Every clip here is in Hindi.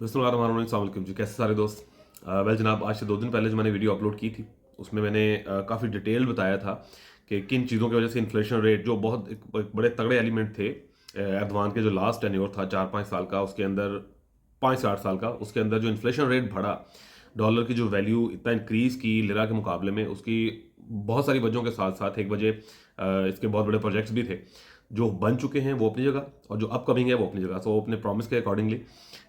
बिस्मिल्लाहिर्रहमानिर्रहीम जी, कैसे सारे दोस्त। वेल जनाब, आज से 2 दिन पहले जो मैंने वीडियो अपलोड की थी उसमें मैंने काफ़ी डिटेल बताया था कि किन चीज़ों की वजह से इन्फ्लेशन रेट जो बहुत एक बड़े तगड़े एलिमेंट थे एर्दवान के जो लास्ट टेन्योर था 4-5 साल का, उसके अंदर 5 से 8 साल का, उसके अंदर जो इन्फ्लेशन रेट बढ़ा, डॉलर की जो वैल्यू इतना इंक्रीज़ की लिरा के मुकाबले में, उसकी बहुत सारी वजहों के साथ साथ एक वजह इसके बहुत बड़े प्रोजेक्ट्स भी थे जो बन चुके हैं वो अपनी जगह, और जो अपकमिंग है वो अपनी जगह। सो अपने प्रॉमिस के अकॉर्डिंगली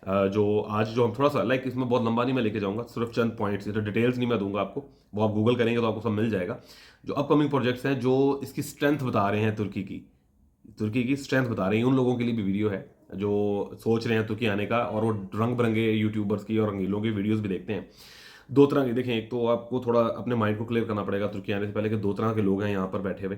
जो आज जो हम थोड़ा सा लाइक इसमें बहुत लंबा नहीं मैं लेके जाऊंगा, सिर्फ चंद पॉइंट्स, तो डिटेल्स नहीं मैं दूंगा आपको, वो आप गूगल करेंगे तो आपको सब मिल जाएगा। जो अपकमिंग प्रोजेक्ट्स हैं जो इसकी स्ट्रेंथ बता रहे हैं, तुर्की की स्ट्रेंथ बता रहे हैं, उन लोगों के लिए भी वीडियो है जो सोच रहे हैं तुर्की आने का, और वो रंग बिरंगे यूट्यूबर्स की और रंगीलों की वीडियोस भी देखते हैं। दो तरह की देखें, एक तो आपको थोड़ा अपने माइंड को क्लियर करना पड़ेगा तुर्की आने से पहले कि दो तरह के लोग हैं यहाँ पर बैठे हुए,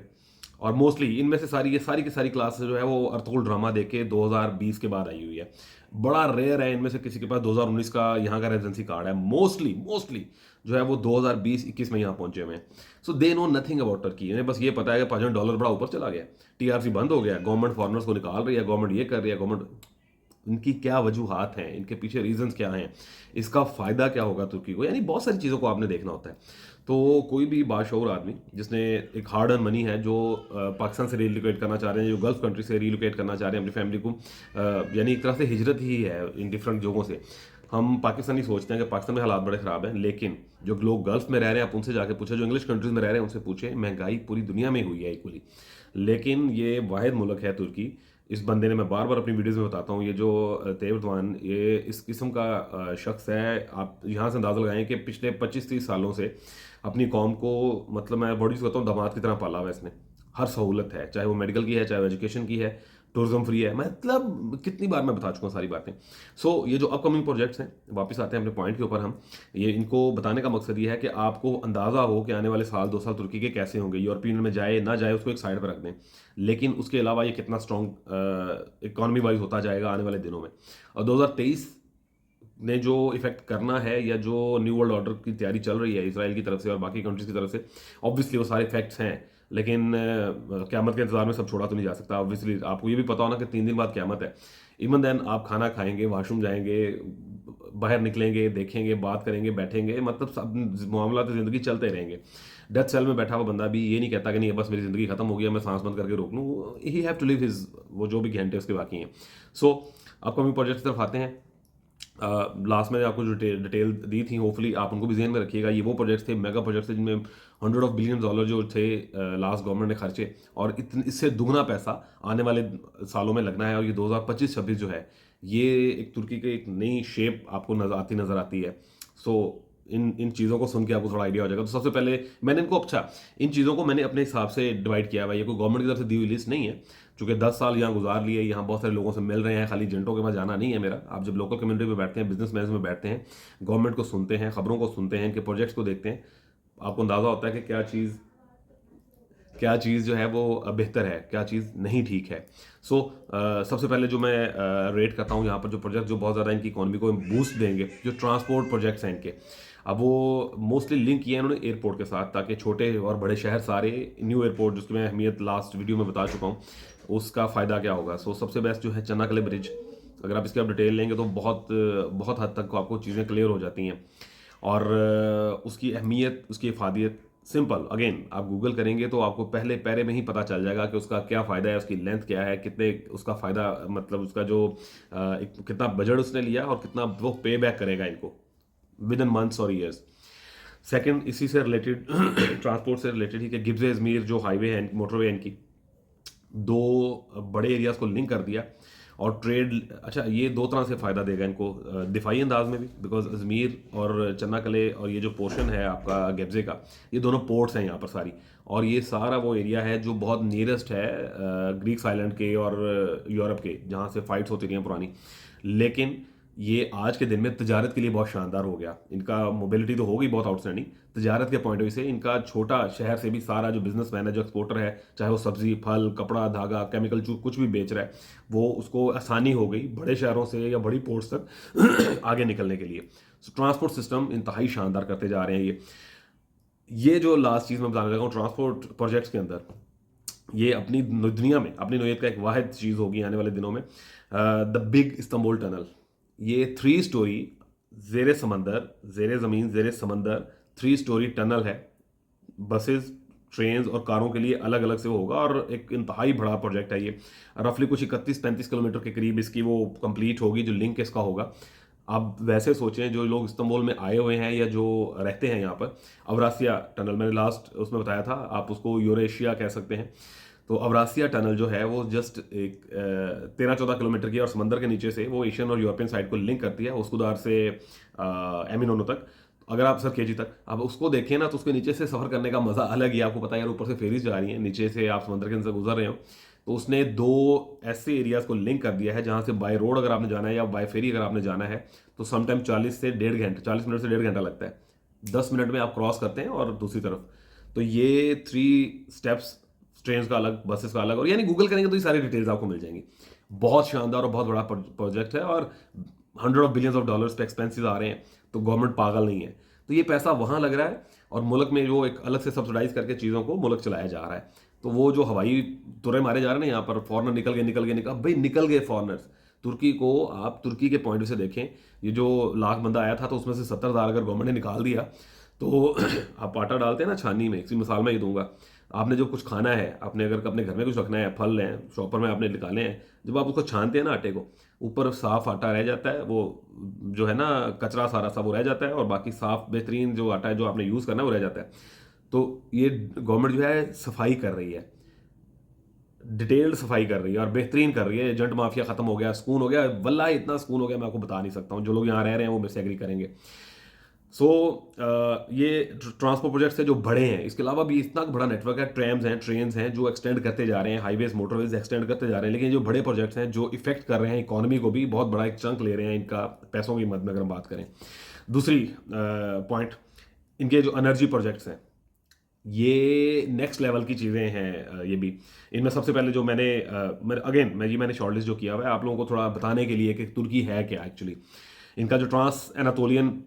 और मोस्टली इनमें से सारी ये सारी की सारी क्लास जो है वो अर्थकुल ड्रामा देख के 2020 के बाद आई हुई है। बड़ा रेयर है इनमें से किसी के पास 2019 का यहाँ का रेजिडेंसी कार्ड है। मोस्टली मोस्टली जो है वो 2020-21 में यहाँ पहुंचे हुए हैं। So they know nothing about Turkey. इन्हें बस ये पता है कि $5 बड़ा ऊपर चला गया, टीआरसी बंद हो गया, गवर्नमेंट फॉरनर्स को निकाल रही है, गवर्नमेंट ये कर रही है, गवर्नमेंट, इनकी क्या वजूहात हैं, इनके पीछे रीजंस क्या हैं, इसका फायदा क्या होगा तुर्की को, यानी बहुत सारी चीज़ों को आपने देखना होता है। तो कोई भी बाशऊर आदमी जिसने एक हार्ड अर्न मनी है, जो पाकिस्तान से रिलोकेट करना चाह रहे हैं, जो गल्फ कंट्री से रिलोकेट करना चाह रहे हैं अपनी फैमिली को, यानी एक तरह से हिजरत ही है इन डिफरेंट जगहों से। हम पाकिस्तानी सोचते हैं कि पाकिस्तान में हालात बड़े ख़राब हैं, लेकिन जो लोग गल्फ में रह रहे हैं आप उनसे जाके पूछे, जो इंग्लिश कंट्रीज में रह रहे हैं उनसे पूछे, महंगाई पूरी दुनिया में हुई है इक्वली। लेकिन ये वाहिद मुल्क है तुर्की। इस बंदे ने, मैं बार बार अपनी वीडियोस में बताता हूँ, ये जो तैयब एर्दोगान, ये इस किस्म का शख्स है। आप यहाँ से अंदाज़ा लगाएं कि पिछले 25-30 सालों से अपनी कौम को, मतलब मैं बॉडी से कहता हूँ, दामाद की तरह पाला हुआ है इसने। हर सहूलत है, चाहे वो मेडिकल की है, चाहे वो एजुकेशन की है, टूरिज्म फ्री है, मतलब कितनी बार मैं बता चुका हूँ सारी बातें। सो ये जो अपकमिंग प्रोजेक्ट्स हैं, वापस आते हैं अपने पॉइंट के ऊपर हम। ये इनको बताने का मकसद ये है कि आपको अंदाज़ा हो कि आने वाले साल 2 साल तुर्की के कैसे होंगे। यूरोपियन में जाए ना जाए उसको एक साइड पर रख दें, लेकिन उसके अलावा ये कितना स्ट्रॉन्ग इकॉनमी वाइज होता जाएगा आने वाले दिनों में। और 2023 ने जो इफेक्ट करना है, या जो न्यू वर्ल्ड ऑर्डर की तैयारी चल रही है इसराइल की तरफ से और बाकी कंट्रीज की तरफ से, ऑब्वियसली वो सारे फैक्ट्स हैं, लेकिन क़यामत के इंतजार में सब छोड़ा तो नहीं जा सकता। ऑब्वियसली आपको ये भी पता होना कि 3 दिन बाद क़यामत है। इवन देन आप खाना खाएंगे, वाशरूम जाएंगे, बाहर निकलेंगे, देखेंगे, बात करेंगे, बैठेंगे, मतलब सब मामला तो ज़िंदगी चलते रहेंगे। डेथ सेल में बैठा हुआ बंदा भी ये नहीं कहता कि नहीं बस मेरी ज़िंदगी खत्म हो गई, मैं सांस बंद करके रोक लूँ। He have to live his, वो जो भी घंटे उसके बाकी हैं। सो अपकमिंग प्रोजेक्ट की तरफ आते हैं। लास्ट में आपको जो डिटेल दी थी, होपफुली आप उनको भी ध्यान में रखिएगा। ये वो प्रोजेक्ट्स थे, मेगा प्रोजेक्ट्स थे, जिनमें $100 ऑफ बिलियन जो थे लास्ट गवर्नमेंट ने खर्चे, और इससे दुगना पैसा आने वाले सालों में लगना है। और ये 2025-26 जो है, ये एक तुर्की की एक नई शेप आपको नजर आती है। सो इन इन चीज़ों को सुन के आपको थोड़ा आइडिया हो जाएगा। तो सबसे पहले मैंने इनको, अच्छा, इन चीज़ों को मैंने अपने हिसाब से डिवाइड किया हुआ है, ये कोई गवर्नमेंट की तरफ से दी हुई लिस्ट नहीं है। चूँकि 10 साल यहाँ गुजार लिए, यहाँ बहुत सारे लोगों से मिल रहे हैं, खाली एजेंटों के पास जाना नहीं है मेरा। आप जब लोकल कम्युनिटी में बैठते हैं, बिजनेस मैन में बैठते हैं, गवर्नमेंट को सुनते हैं, खबरों को सुनते हैं, इनके प्रोजेक्ट्स को देखते हैं, आपको अंदाज़ा होता है कि क्या चीज़ जो है वो बेहतर है, क्या चीज़ नहीं ठीक है। सो सबसे पहले जो मैं रेट करता हूँ यहाँ पर, जो प्रोजेक्ट जो बहुत ज़्यादा इनकी इकॉनमी को बूस्ट देंगे, जो ट्रांसपोर्ट प्रोजेक्ट्स हैं इनके, अब वो मोस्टली लिंक किए हैं उन्होंने एयरपोर्ट के साथ, ताकि छोटे और बड़े शहर सारे, न्यू एयरपोर्ट जिसकी मैं अहमियत लास्ट वीडियो में बता चुका हूँ, उसका फ़ायदा क्या होगा। सो सबसे बेस्ट जो है चन्नाकले ब्रिज, अगर आप इसकी आप डिटेल लेंगे तो बहुत बहुत हद तक आपको चीज़ें क्लियर हो जाती हैं। और उसकी अहमियत, उसकी इफादियत, सिंपल, अगेन आप गूगल करेंगे तो आपको पहले पैरे में ही पता चल जाएगा कि उसका क्या फ़ायदा है, उसकी लेंथ क्या है, कितने उसका फ़ायदा, मतलब उसका जो कितना बजट उसने लिया और कितना वो पे बैक करेगा इनको विद इन मंथ्स और ईयर्स। सेकंड, इसी से रिलेटेड ट्रांसपोर्ट से रिलेटेड ही, कि गिब्स अजमेर जो हाईवे है, मोटरवे है इनकी, दो बड़े एरियाज को लिंक कर दिया, और ट्रेड, अच्छा, ये दो तरह से फ़ायदा देगा इनको, दिफाई अंदाज में भी, बिकॉज अजमेर और चन्नाकले और ये जो पोर्शन है आपका गेब्जे का, ये दोनों पोर्ट्स हैं यहाँ पर सारी, और ये सारा वो एरिया है जो बहुत नियरेस्ट है ग्रीक्स आइलैंड के और यूरोप के, जहाँ से फाइट्स होती रही हैं पुरानी। लेकिन ये आज के दिन में तजारत के लिए बहुत शानदार हो गया। इनका मोबिलिटी तो होगी बहुत आउटस्टैंडिंग, तजारत के पॉइंट ऑफ व्यू से इनका छोटा शहर से भी सारा जो बिजनेसमैन है, जो एक्सपोर्टर है, चाहे वो सब्जी, फल, कपड़ा, धागा, केमिकल, कुछ भी बेच रहा है, वो उसको आसानी हो गई बड़े शहरों से या बड़ी पोर्ट्स तक आगे निकलने के लिए। ट्रांसपोर्ट सिस्टम इंतहाई शानदार करते जा रहे हैं ये जो लास्ट चीज़ मैं बताने लगा हूँ ट्रांसपोर्ट प्रोजेक्ट्स के अंदर, ये अपनी दुनिया में अपनी नोयत का एक वाहिद चीज़ होगी आने वाले दिनों में, द बिग इस्तांबुल टनल। ये 3 स्टोरी ज़ेरे समंदर, ज़ेरे ज़मीन, ज़ेरे समंदर 3 स्टोरी टनल है। बसेस, ट्रेन्स और कारों के लिए अलग अलग से होगा और एक इंतहाई बड़ा प्रोजेक्ट है ये। रफली कुछ 31-35 किलोमीटर के करीब इसकी वो कंप्लीट होगी, जो लिंक इसका होगा। आप वैसे सोचें, जो लोग इस्तांबुल में आए हुए हैं या जो रहते हैं यहाँ पर, अवरासिया टनल मैंने लास्ट उसमें बताया था, आप उसको यूरेशिया कह सकते हैं। तो अवरासिया टनल जो है वो जस्ट एक 13-14 किलोमीटर की और समंदर के नीचे से वो एशियन और यूरोपियन साइड को लिंक करती है, उसकुदार से एमिनोनो तक। अगर आप सर केजी तक आप उसको देखें ना, तो उसके नीचे से सफ़र करने का मज़ा अलग ही है। आपको पता है यार, ऊपर से फेरीज जा रही हैं, नीचे से आप समंदर के अंदर से गुजर रहे हो। तो उसने 2 ऐसे एरियाज को लिंक कर दिया है जहाँ से बाय रोड अगर आपने जाना है या बाय फेरी अगर आपने जाना है तो समटाइम 40 मिनट से 1.5 घंटा लगता है। 10 मिनट में आप क्रॉस करते हैं और दूसरी तरफ। तो ये 3 स्टेप्स, ट्रेन का अलग, बसेस का अलग, और यानी गूगल करेंगे तो ये सारी डिटेल्स आपको मिल जाएंगी। बहुत शानदार और बहुत बड़ा प्रोजेक्ट है और hundred of billions of dollars पे एक्सपेंसेस आ रहे हैं। तो गवर्नमेंट पागल नहीं है। तो ये पैसा वहां लग रहा है और मुल्क में जो एक अलग से सब्सिडाइज करके चीज़ों को मुल्क चलाया जा रहा है। तो वो जो हवाई तुरे मारे जा रहे हैं ना यहाँ पर, फॉरनर निकल गए भाई, निकल गए फॉरनर्स। तुर्की को आप तुर्की के पॉइंट से देखें, ये जो लाख बंदा आया था तो उसमें से 70,000 अगर गवर्नमेंट ने निकाल दिया तो आप आटा डालते हैं ना छानी में, इसी मिसाल में ये दूंगा। आपने जो कुछ खाना है, आपने अगर अपने घर में कुछ रखना है, फल हैं शॉपर में आपने निकाले हैं, जब आप उसको छानते हैं ना आटे को, ऊपर साफ आटा रह जाता है, वो जो है ना कचरा सारा सा वो रह जाता है और बाकी साफ बेहतरीन जो आटा है जो आपने यूज़ करना है वो रह जाता है। तो ये गवर्नमेंट जो है सफाई कर रही है, डिटेल्ड सफाई कर रही है और बेहतरीन कर रही है। एजेंट माफिया खत्म हो गया, सुकून हो गया, वल्लाह इतना सुकून हो गया मैं आपको बता नहीं सकता हूँ। जो लोग यहाँ रह रहे हैं वो मेरे से एग्री करेंगे। सो ये ट्रांसपोर्ट प्रोजेक्ट्स है जो बड़े हैं। इसके अलावा भी इतना बड़ा नेटवर्क है, ट्रैम्स हैं, ट्रेन्स हैं जो एक्सटेंड करते जा रहे हैं, हाईवेज मोटरवेज एक्सटेंड करते जा रहे हैं। लेकिन जो बड़े प्रोजेक्ट्स हैं जो इफेक्ट कर रहे हैं इकोनॉमी को भी, बहुत बड़ा एक चंक ले रहे हैं इनका पैसों की मद में, अगर हम बात करें। दूसरी पॉइंट, इनके जो एनर्जी प्रोजेक्ट्स हैं ये नेक्स्ट लेवल की चीज़ें हैं। ये भी इनमें सबसे पहले जो मैंने शॉर्टलिस्ट जो किया हुआ है आप लोगों को थोड़ा बताने के लिए कि तुर्की है क्या एक्चुअली। इनका जो ट्रांस एनातोलियन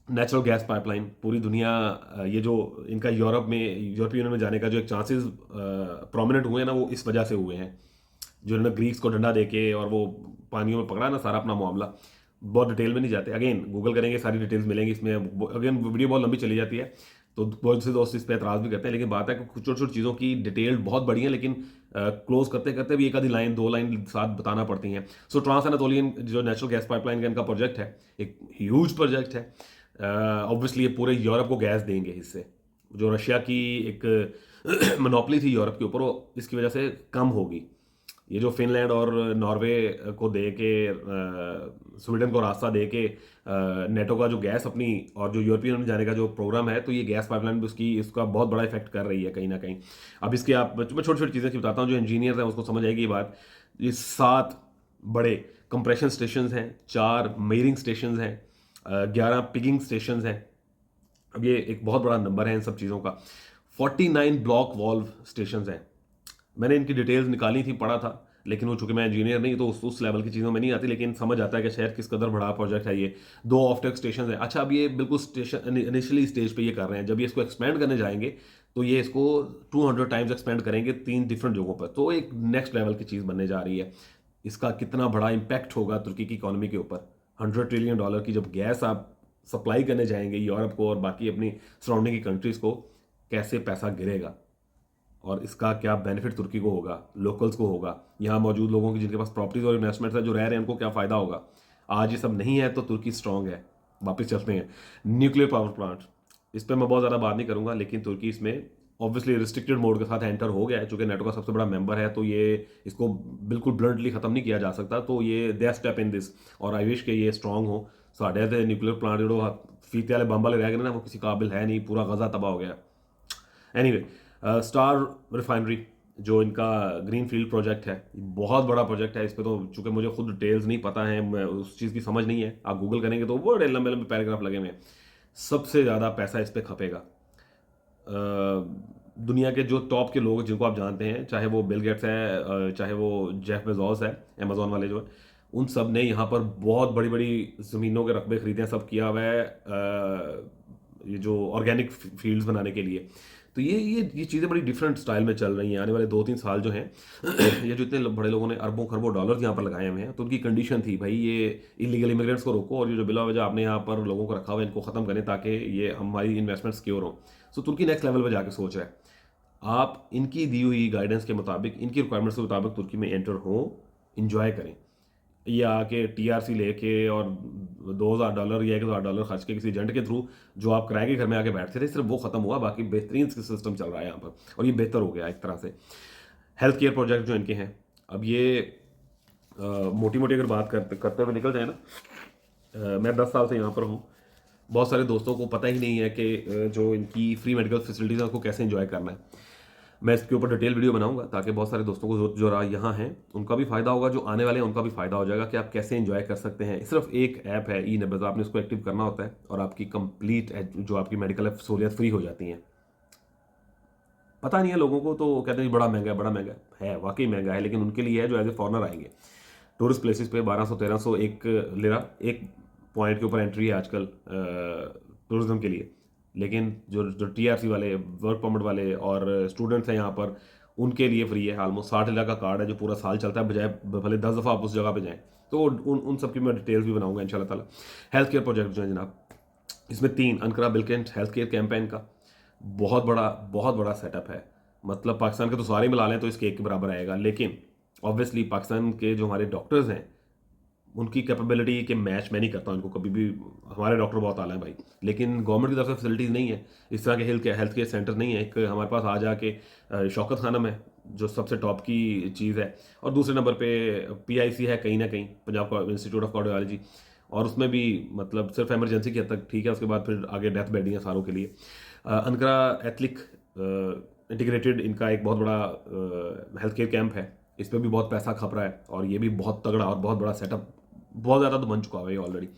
नेचुरल गैस पाइपलाइन, पूरी दुनिया, ये जो इनका यूरोपियन यूनियन में जाने का जो एक चांसेस प्रोमिनेंट हुए हैं ना, वो इस वजह से हुए हैं। जो इन्होंने ग्रीक्स को डंडा देके और वो पानियों में पकड़ा ना सारा अपना मामला। बहुत डिटेल में नहीं जाते, अगेन गूगल करेंगे सारी डिटेल्स मिलेंगी इसमें। अगेन वीडियो बहुत लंबी चली जाती है तो बहुत से दोस्त इस पर एतराज़ भी करते हैं, लेकिन बात है कि कुछ छोटी छोटी चीज़ों की डिटेल बहुत बड़ी है, लेकिन क्लोज करते करते भी एक आधी लाइन 2 लाइन साथ बताना पड़ती हैं। सो ट्रांस एनातोलियन जो नेचुरल गैस पाइपलाइन का इनका प्रोजेक्ट है, एक ह्यूज प्रोजेक्ट है। ऑब्वियसली ये पूरे यूरोप को गैस देंगे इससे। जो रशिया की एक मोनोपोली थी यूरोप के ऊपर, वो इसकी वजह से कम होगी। ये जो फिनलैंड और नॉर्वे को दे के, स्वीडन को रास्ता दे के नेटो का जो गैस अपनी और जो यूरोपियन यूनियन जाने का जो प्रोग्राम है, तो ये गैस पाइपलाइन भी इसका बहुत बड़ा इफेक्ट कर रही है कहीं ना कहीं। अब इसके आप मैं छोटी छोटी चीज़ें की बताता हूँ, जो इंजीनियर हैं उसको समझ आएगी ये बात। ये 7 बड़े कंप्रेशन स्टेशन हैं, 4 मेयरिंग स्टेशन हैं, 11 पिगिंग स्टेशन हैं। अब ये एक बहुत बड़ा नंबर है इन सब चीज़ों का। 49 ब्लॉक वॉल्व स्टेशन हैं। मैंने इनकी डिटेल्स निकाली थी, पढ़ा था, लेकिन वो चूंकि मैं इंजीनियर नहीं तो उस लेवल की चीज़ों में नहीं आती, लेकिन समझ आता है कि शायद किस कदर बड़ा प्रोजेक्ट है ये। 2 ऑफटेक स्टेशन है। अच्छा, अब ये बिल्कुल स्टेशन इनिशियली स्टेज पे ये कर रहे हैं, जब ये इसको एक्सपेंड करने जाएंगे तो ये इसको 200 टाइम्स एक्सपेंड करेंगे 3 डिफरेंट जगहों पर। तो एक नेक्स्ट लेवल की चीज़ बनने जा रही है। इसका कितना बड़ा इंपैक्ट होगा तुर्की की इकोनॉमी के ऊपर। $100 ट्रिलियन की जब गैस आप सप्लाई करने जाएंगे यूरोप को और बाकी अपनी सराउंडिंग की कंट्रीज़ को, कैसे पैसा गिरेगा और इसका क्या बेनिफिट तुर्की को होगा, लोकल्स को होगा, यहाँ मौजूद लोगों की जिनके पास प्रॉपर्टीज और इन्वेस्टमेंट्स है जो रह रहे हैं उनको क्या फ़ायदा होगा। आज ये सब नहीं है तो तुर्की स्ट्रांग है। वापस चलते हैं न्यूक्लियर पावर प्लांट। इस पर मैं बहुत ज़्यादा बात नहीं करूँगा, लेकिन तुर्की इसमें ऑब्वियसली रिस्ट्रिक्टेड मोड के साथ एंटर हो गया है। चूंकि नेटो का सबसे बड़ा मेंबर है तो ये इसको बिल्कुल ब्लंटली ख़त्म नहीं किया जा सकता। तो ये दे स्टेप इन दिस और आई विश के ये स्ट्रांग हो। साढ़े तो न्यूक्लियर प्लांट जो फीते वाले बम वाले रह गए ना, वो किसी काबिल है नहीं, पूरा गजा तबाह हो गया। एनीवे, स्टार रिफाइनरी जो इनका ग्रीन फील्ड प्रोजेक्ट है, बहुत बड़ा प्रोजेक्ट है। इस पर तो चूंकि मुझे खुद डिटेल्स नहीं पता है, उस चीज़ की समझ नहीं है, आप गूगल करेंगे तो बड़े लंबे लंबे पैराग्राफ लगे हुए हैं। सबसे ज़्यादा पैसा इस पर खपेगा। दुनिया के जो टॉप के लोग जिनको आप जानते हैं, चाहे वो बिल गेट्स है, चाहे वो जेफ बेजोस है, अमेजोन वाले जो है, उन सब ने यहाँ पर बहुत बड़ी बड़ी ज़मीनों के रकबे खरीदे हैं, सब किया हुआ है ये जो ऑर्गेनिक फील्ड्स बनाने के लिए। तो ये चीज़ें बड़ी डिफरेंट स्टाइल में चल रही हैं। आने वाले 2-3 साल जो हैं ये जो इतने बड़े लोगों ने अरबों खरबों डॉलर्स यहाँ पर लगाए हुए हैं, तो उनकी कंडीशन थी भाई ये इलीगल इमिग्रेंट्स को रोको और ये जो बिला वजह आपने यहाँ पर लोगों को रखा हुआ है इनको ख़त्म करें ताकि ये हमारी इन्वेस्टमेंट सिक्योर हो। सो तुर्की नेक्स्ट लेवल पर जाके सोच रहा है। आप इनकी दी हुई गाइडेंस के मुताबिक, इनकी रिक्वायरमेंट्स के मुताबिक तुर्की में एंटर हो, इंजॉय करें। ये आके टीआरसी लेके और $2,000 या $1,000 खर्च के किसी एजेंट के थ्रू जो आप किराए के घर में आके बैठते थे, सिर्फ वो खत्म हुआ। बाकी बेहतरीन सिस्टम चल रहा है यहाँ पर और ये बेहतर हो गया एक तरह से। हेल्थ केयर प्रोजेक्ट जो इनके हैं, अब ये मोटी मोटी अगर बात करते हुए निकल जाए ना, मैं 10 साल से यहाँ पर हूँ। बहुत सारे दोस्तों को पता ही नहीं है कि जो इनकी फ्री मेडिकल फैसिलिटीज़ है उसको कैसे एंजॉय करना है। मैं इसके ऊपर डिटेल वीडियो बनाऊंगा ताकि बहुत सारे दोस्तों को जो यहाँ हैं उनका भी फ़ायदा होगा, जो आने वाले हैं उनका भी फ़ायदा हो जाएगा कि आप कैसे एंजॉय कर सकते हैं। सिर्फ एक ऐप है ई-नब्ज़, आपने उसको एक्टिव करना होता है और आपकी कंप्लीट जो आपकी मेडिकल सहूलियत फ्री हो जाती हैं। पता नहीं है लोगों को, तो कहते हैं बड़ा महंगा है, बड़ा महंगा है, वाकई महंगा है, लेकिन उनके लिए है जो एज ए फॉरनर आएंगे टूरिस्ट प्लेसेस पे 1200-1300 एक लिरा एक पॉइंट के ऊपर एंट्री है आजकल टूरिज्म के लिए। लेकिन जो टीआरसी वाले, वर्क परमिट वाले और स्टूडेंट्स हैं यहाँ पर, उनके लिए फ्री है। ऑलमोस्ट 60 लाख का कार्ड है जो पूरा साल चलता है, बजाय भले 10 दफ़ा आप उस जगह पे जाएं। तो उन सब की मैं डिटेल्स भी बनाऊंगा इंशाल्लाह ताला। हेल्थ केयर प्रोजेक्ट जो है जनाब, इसमें 3 अनकरा बिलकेंट हेल्थ केयर कैंपेन का बहुत बड़ा सेटअप है। मतलब पाकिस्तान के तो सारे मिला लें तो इस केक के बराबर आएगा, लेकिन ऑब्वियसली पाकिस्तान के जो हमारे डॉक्टर्स हैं उनकी कैपेबिलिटी के मैच मैं नहीं करता उनको कभी भी। हमारे डॉक्टर बहुत आला हैं भाई, लेकिन गवर्नमेंट की तरफ से फैसिलिटीज़ नहीं है, इस तरह के हेल्थ केयर सेंटर नहीं है। एक हमारे पास आ जाके शौकत खानम है जो सबसे टॉप की चीज़ है, और दूसरे नंबर पे पीआईसी है कहीं ना कहीं, पंजाब इंस्टीट्यूट ऑफ कार्डियोलॉजी, और उसमें भी मतलब सिर्फ इमरजेंसी की हद तक ठीक है, उसके बाद फिर आगे डेथ बेड ही है सारों के लिए। अनकरा एथलिक इंटीग्रेटेड इनका एक बहुत बड़ा हेल्थ केयर कैंप है, इस पर भी बहुत पैसा खप रहा है और ये भी बहुत तगड़ा और बहुत बड़ा सेटअप, बहुत ज़्यादा तो बन चुका है ये ऑलरेडी।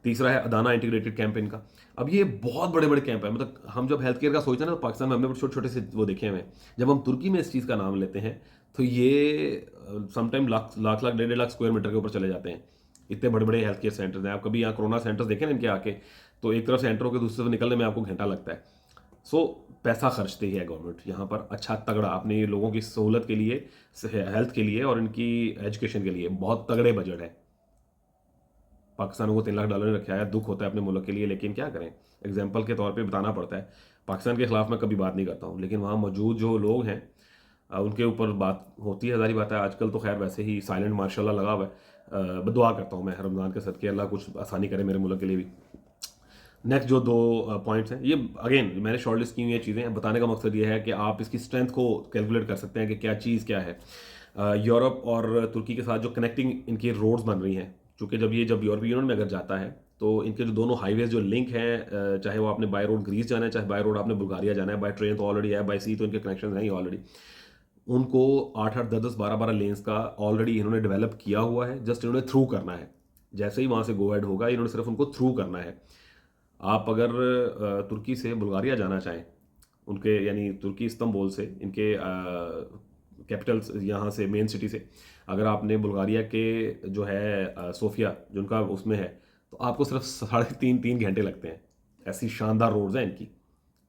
तीसरा है अदाना इंटीग्रेटेड कैंप इनका। अब ये बहुत बड़े बड़े कैंप है, मतलब हम जब हेल्थ केयर का सोचते हैं ना तो पाकिस्तान में हमने छोटे छोटे से वो देखे हुए हैं, जब हम तुर्की में इस चीज़ का नाम लेते हैं तो ये समटाइम लाख 1.5 स्क्वायर मीटर के ऊपर चले जाते हैं। इतने बड़े बड़े हेल्थ केयर सेंटर्स हैं। आप कभी यहाँ कोरोना सेंटर्स देखें ना इनके आके, तो एक तरफ से एंटर होकर दूसरी तरफ निकलने में आपको घंटा लगता है। सो पैसा खर्चती है गवर्नमेंट यहाँ पर अच्छा तगड़ा अपने लोगों की सहूलत के लिए, हेल्थ के लिए और इनकी एजुकेशन के लिए बहुत तगड़े बजट है। पाकिस्तान को $3 लाख ने रखा है, दुख होता है अपने मुल्क के लिए, लेकिन क्या करें, एग्जाम्पल के तौर पे बताना पड़ता है। पाकिस्तान के खिलाफ मैं कभी बात नहीं करता हूँ, लेकिन वहाँ मौजूद जो लोग हैं उनके ऊपर बात होती है, सारी बात है। आजकल तो खैर वैसे ही साइलेंट मार्शाल्लाह लगा हुआ है। दुआ करता हूँ मैं रमज़ान के सदके अल्लाह कुछ आसानी करे मेरे मुल्क के लिए भी। नेक्स्ट जो 2 पॉइंट्स हैं, ये अगेन मैंने शॉर्ट लिस्ट की हुई ये चीज़ें, बताने का मकसद ये है कि आप इसकी स्ट्रेंथ को कैलकुलेट कर सकते हैं कि क्या चीज़ क्या है। यूरोप और तुर्की के साथ जो कनेक्टिंग इनकी रोड्स बन रही हैं, चूँकि जब यूरोपीय यूनियन में अगर जाता है तो इनके जो दोनों हाईवेज जो लिंक हैं, चाहे वो आपने बाय रोड ग्रीस जाना है, चाहे बाय रोड आपने बुल्गारिया जाना है, बाय ट्रेन तो ऑलरेडी है, बाय सी तो इनके कनेक्शन हैं ही ऑलरेडी। उनको 8-8, 10-10, 12-12 लेन्स का ऑलरेडी इन्होंने डेवलप किया हुआ है, जस्ट इन्होंने थ्रू करना है। जैसे ही वहाँ से गो हेड होगा, इन्होंने सिर्फ उनको थ्रू करना है। आप अगर तुर्की से बुल्गारिया जाना चाहें, उनके यानी तुर्की इस्तंबुल से, इनके कैपिटल यहाँ से मेन सिटी से, अगर आपने बुल्गारिया के जो है सोफिया जो उनका उसमें है, तो आपको सिर्फ 3.5 घंटे लगते हैं। ऐसी शानदार रोड्स हैं इनकी,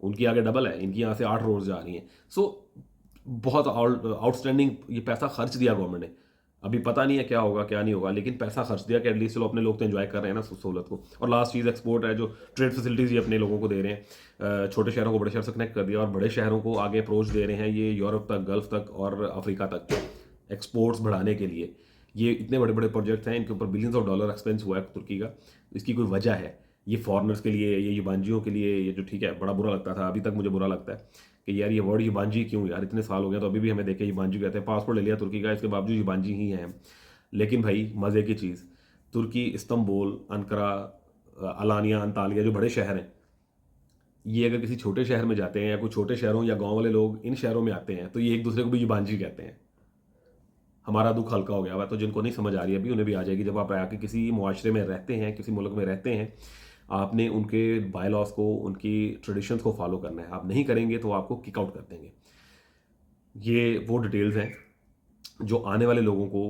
उनकी आगे डबल है, इनकी यहाँ से 8 रोड्स जा रही हैं। सो बहुत आउटस्टैंडिंग ये पैसा खर्च दिया गवर्नमेंट ने। अभी पता नहीं है क्या होगा क्या नहीं होगा, लेकिन पैसा खर्च दिया कि एटलीस्ट चलो अपने लोग तो एंजॉय कर रहे हैं ना सहूलत को। और लास्ट चीज़ एक्सपोर्ट है, जो ट्रेड फैसिलिटीज़ ये अपने लोगों को दे रहे हैं। छोटे शहरों को बड़े शहर से कनेक्ट कर दिया और बड़े शहरों को आगे अप्रोच दे रहे हैं, ये यूरोप तक, गल्फ तक और अफ्रीका तक एक्सपोर्ट्स बढ़ाने के लिए। ये इतने बड़े बड़े प्रोजेक्ट्स हैं, इनके ऊपर बिलियंस ऑफ डॉलर एक्सपेंस हुआ है तुर्की का। इसकी कोई वजह है, ये फॉरनर्स के लिए, ये युबांजियों के लिए, ये जो ठीक है बड़ा बुरा लगता था, अभी तक मुझे बुरा लगता है कि यार ये वर्ड युबांजी क्यों यार, इतने साल हो गए तो अभी भी हमें देखे युबांजी कहते हैं। पासपोर्ट ले लिया तुर्की का, इसके बावजूद युबांजी ही हैं। लेकिन भाई मज़े की चीज़, तुर्की, इस्तंबुल, अनकरा, अलानिया, अंतालिया जो बड़े शहर हैं, ये अगर किसी छोटे शहर में जाते हैं या कुछ छोटे शहरों या गांव वाले लोग इन शहरों में आते हैं तो ये एक दूसरे को भी युबांजी कहते हैं। हमारा दुख हल्का हो गया हुआ, तो जिनको नहीं समझ आ रही है अभी उन्हें भी आ जाएगी। जब आप आके किसी मुआशरे में रहते हैं, किसी मुल्क में रहते हैं, आपने उनके बाय लॉज को, उनकी ट्रेडिशंस को फॉलो करना है। आप नहीं करेंगे तो आपको किक आउट कर देंगे। ये वो डिटेल्स हैं जो आने वाले लोगों को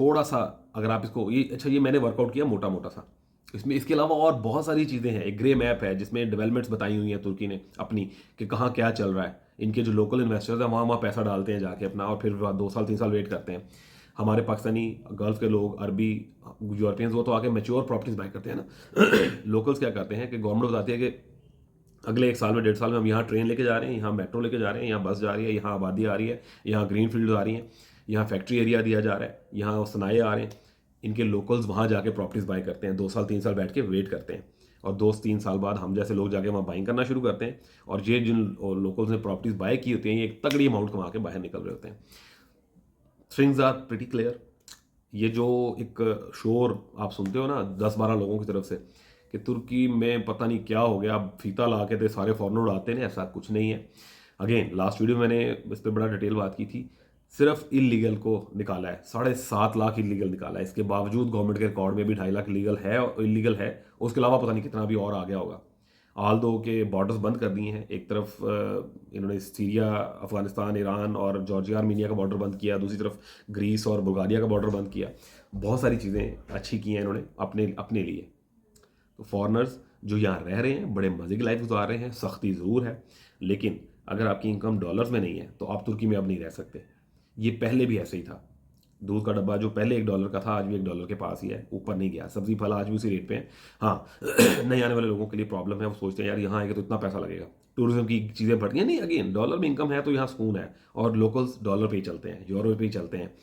थोड़ा सा, अगर आप इसको ये अच्छा, ये मैंने वर्कआउट किया मोटा मोटा सा, इसमें इसके अलावा और बहुत सारी चीज़ें हैं। एक ग्रे मैप है जिसमें डेवलपमेंट्स बताई हुई हैं तुर्की ने अपनी, कि कहाँ क्या चल रहा है। इनके जो लोकल इन्वेस्टर्स हैं वहाँ वहाँ पैसा डालते हैं जाके अपना, और फिर 2 साल 3 साल वेट करते हैं। हमारे पाकिस्तानी गल्फ के लोग, अरबी, यूरोपियंस, वो तो आके मैच्योर प्रॉपर्टीज बाय करते हैं ना। लोकल्स क्या करते हैं कि गवर्नमेंट बताती है कि अगले 1 साल में 1.5 साल में हम यहाँ ट्रेन लेके जा रहे हैं, यहाँ मेट्रो लेके जा रहे हैं, यहाँ बस जा रही है, यहाँ आबादी आ रही है, यहाँ ग्रीन फील्ड आ रही हैं, यहाँ फैक्ट्री एरिया दिया जा रहा है, यहाँ सनाए आ रहे हैं। इनके लोकल्स वहाँ जाके प्रॉपर्टीज बाय करते हैं, 2 साल 3 साल बैठ के वेट करते हैं, और 2-3 साल बाद हम जैसे लोग जाके वहाँ बाइंग करना शुरू करते हैं। और ये जिन लोकल्स ने प्रॉपर्टीज बाय की होती हैं, ये एक तगड़ी अमाउंट कमा के बाहर निकल रहे होते हैं। Things are pretty clear. ये जो एक शोर आप सुनते हो ना 10-12 लोगों की तरफ से कि तुर्की में पता नहीं क्या हो गया, अब फीता ला के तो सारे फॉरनर उड़ाते हैं, ऐसा कुछ नहीं है। अगेन लास्ट वीडियो में मैंने इस पर बड़ा डिटेल बात की थी। सिर्फ इलीगल को निकाला है, 7.5 लाख इलीगल निकाला है। इसके बावजूद गवर्नमेंट के रिकॉर्ड में भी 2.5 लाख लीगल है और इलीगल है। उसके अलावा पता नहीं कितना भी और आ गया होगा। आल दो के बॉर्डर्स बंद कर दिए हैं। एक तरफ इन्होंने सीरिया, अफगानिस्तान, ईरान और जॉर्जिया आर्मीनिया का बॉर्डर बंद किया, दूसरी तरफ ग्रीस और बुल्गारिया का बॉर्डर बंद किया। बहुत सारी चीज़ें अच्छी की हैं इन्होंने अपने अपने लिए। तो फॉरनर्स जो यहाँ रह रहे हैं बड़े मज़े की लाइफ गुजार रहे हैं। सख्ती ज़रूर है, लेकिन अगर आपकी इनकम डॉलर्स में नहीं है तो आप तुर्की में अब नहीं रह सकते। ये पहले भी ऐसे ही था। दूध का डब्बा जो पहले $1 का था आज भी $1 के पास ही है, ऊपर नहीं गया। सब्जी फल आज भी उसी रेट पे है। हाँ, नहीं आने वाले लोगों के लिए प्रॉब्लम है। वो सोचते हैं यार यहाँ आएगा तो इतना पैसा लगेगा, टूरिज्म की चीज़ें बढ़ गई। नहीं, अगेन डॉलर में इनकम है तो यहाँ सुकून है, और लोकल्स डॉलर पे ही चलते हैं, यूरो पे ही चलते हैं।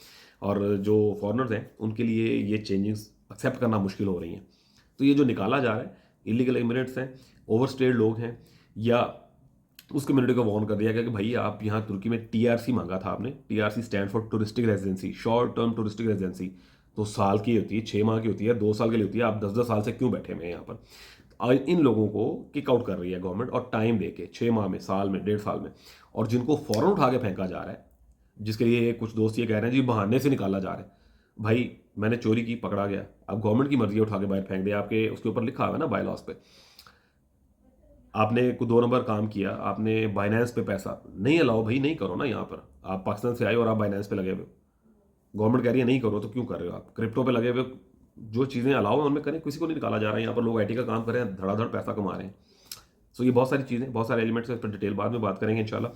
और जो फॉरनर्स हैं उनके लिए ये चेंजेस एक्सेप्ट करना मुश्किल हो रही हैं। तो ये जो निकाला जा रहा है, इलीगल इमिग्रेंट्स हैं, ओवरस्टेड लोग हैं, या उस कम्युनिटी को वार्न कर दिया गया कि भाई आप यहाँ तुर्की में टीआरसी मांगा था आपने। TRC stand for touristic residency, short term touristic residency. तो साल की होती है, 6 माह की होती है, 2 साल के लिए होती है। आप 10-10 साल से क्यों बैठे हुए हैं यहाँ पर? आज इन लोगों को किक आउट कर रही है गवर्नमेंट, और टाइम दे के 6 माह में, साल में, 1.5 साल में। और जिनको फौरन उठा के फेंका जा रहा है, जिसके लिए कुछ दोस्त ये कह रहे हैं जी बहाने से निकाला जा रहा है। भाई मैंने चोरी की, पकड़ा गया, अब गवर्नमेंट की मर्जी है उठा के बाहर फेंक दिया। आपके उसके ऊपर लिखा हुआ है ना बाय लॉस पे, आपने कोई 2 नंबर काम किया, आपने बाइनेंस पे पैसा नहीं अलाउ, भाई नहीं करो ना। यहाँ पर आप पाकिस्तान से आए और आप बाइनेंस पे लगे हुए, गवर्नमेंट कह रही है नहीं करो तो क्यों कर रहे हो? आप क्रिप्टो पे लगे हुए, जो चीज़ें अलाउ है उनमें करें, किसी को नहीं निकाला जा रहा है। यहाँ पर लोग आईटी का काम कर रहे हैं, धड़ाधड़ पैसा कमा रहे हैं। सो ये बहुत सारी चीज़ें, बहुत सारे एलिमेंट्स हैं, इस पर डिटेल बाद में बात करेंगे इंशाल्लाह।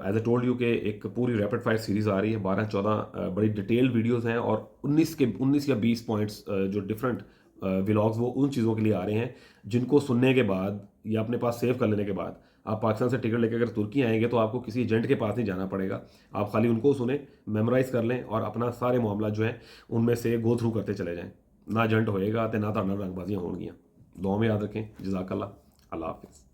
एज ए टोल्ड यू कि एक पूरी रैपिड फायर सीरीज़ आ रही है, 12-14 बड़ी डिटेल्ड वीडियोज़ हैं, और 19 या 20 पॉइंट्स जो डिफरेंट व्लॉग्स, वो उन चीज़ों के लिए आ रहे हैं जिनको सुनने के बाद या अपने पास सेव कर लेने के बाद आप पाकिस्तान से टिकट लेकर अगर तुर्की आएंगे तो आपको किसी एजेंट के पास नहीं जाना पड़ेगा। आप खाली उनको सुने, मेमोराइज कर लें, और अपना सारे मामला जो है उनमें से गो थ्रू करते चले जाएं। ना एजेंट होएगा तो ना तो रंगबाजियाँ होंगी। दुआ में याद रखें। जज़ाकल्लाह। अल्लाह हाफिज़।